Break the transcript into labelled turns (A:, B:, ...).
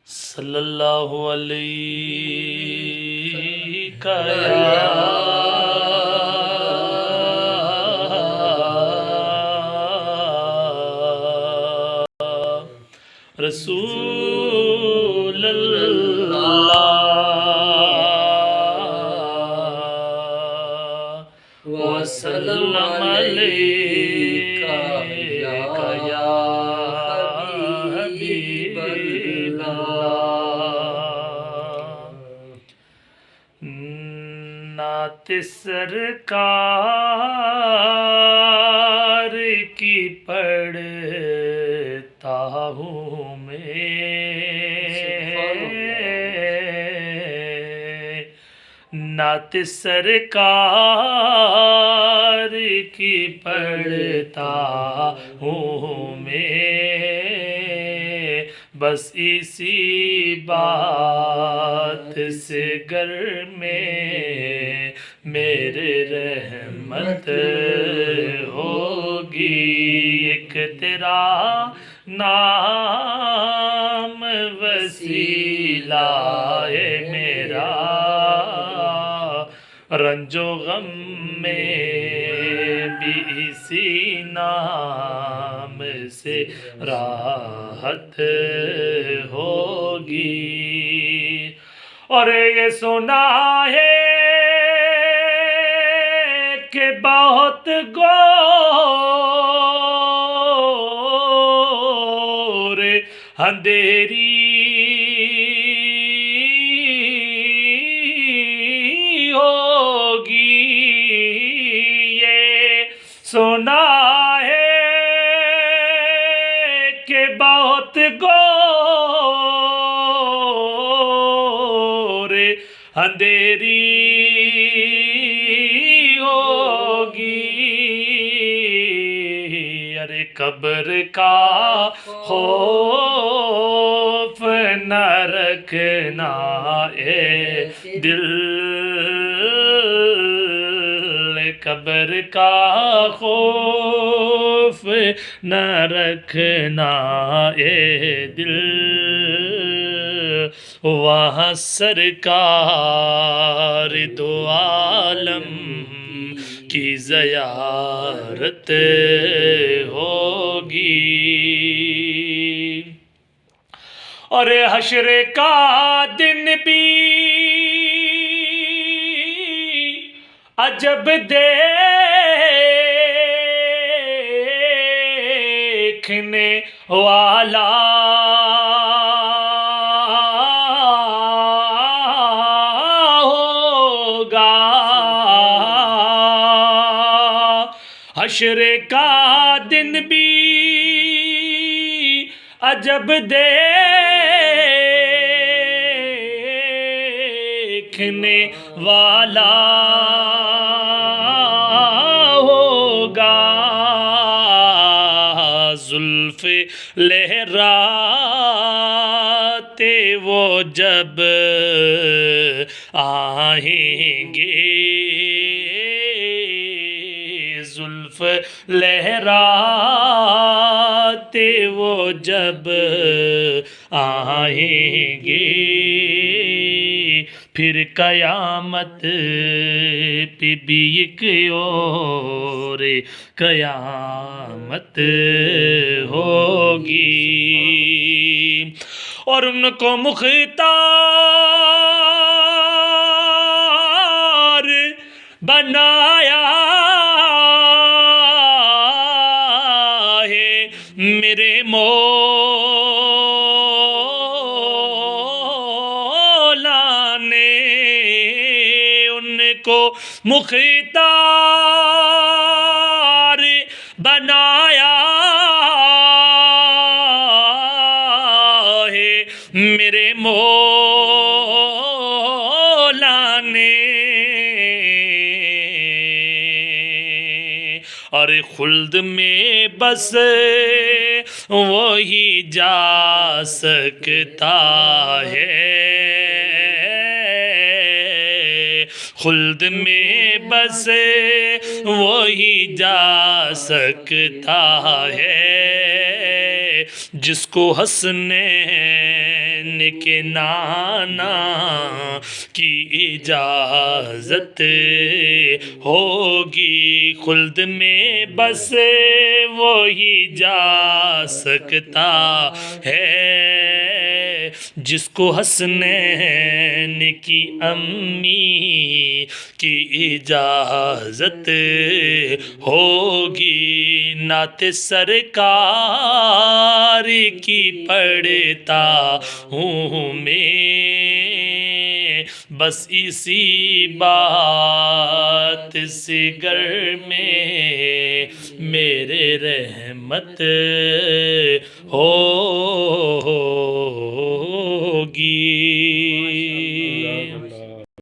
A: صلی اللہ علیہ یا رسول اللہ وسلم علیکہ یا حبیب اللہ۔ نعت سرکار کی پڑھتا ہوں میں، نعت سرکار کی پڑھتا ہوں میں، بس اسی بات سے گر میں میرے رحمت ہوگی، ایک تیرا نام وسیلہ ہے میرا، رنج و غم میں بھی اسی نام سے راحت ہوگی۔ اور یہ سنا ہے کہ بہت گور اندھیری ہوگی، یہ سنا ہے کہ بہت گور اندھیری ہوگی، ارے قبر کا خوف نہ رکھنا اے دل، قبر کا خوف نہ رکھنا اے دل، وہاں سرکار دو عالم کی زیارت ہوگی، اور حشر کا دن بھی عجب دیکھنے والا ہوگا، حشر کا دن بھی عجب دیکھنے والا ہوگا، زلف لہراتے وہ جب آئیں گے، زلف لہراتے وہ جب آئیں گے، پھر قیامت پہ بھی ایک اور قیامت ہوگی، اور ان کو مختار بنایا ہے میرے مولا نے، ان کو مختار بنایا ہے میرے مولا نے، اور خلد میں بس وہی جا سکتا ہے، خلد میں بس وہی جا سکتا ہے، جس کو حسنین کے نانا کی اجازت ہوگی، خلد میں بس وہی جا سکتا ہے جس کو حسنین کی امی کی اجازت ہوگی۔ نعت سرکار کی پڑھتا ہوں میں، بس اسی بات سے گر میں میرے رحمت ہو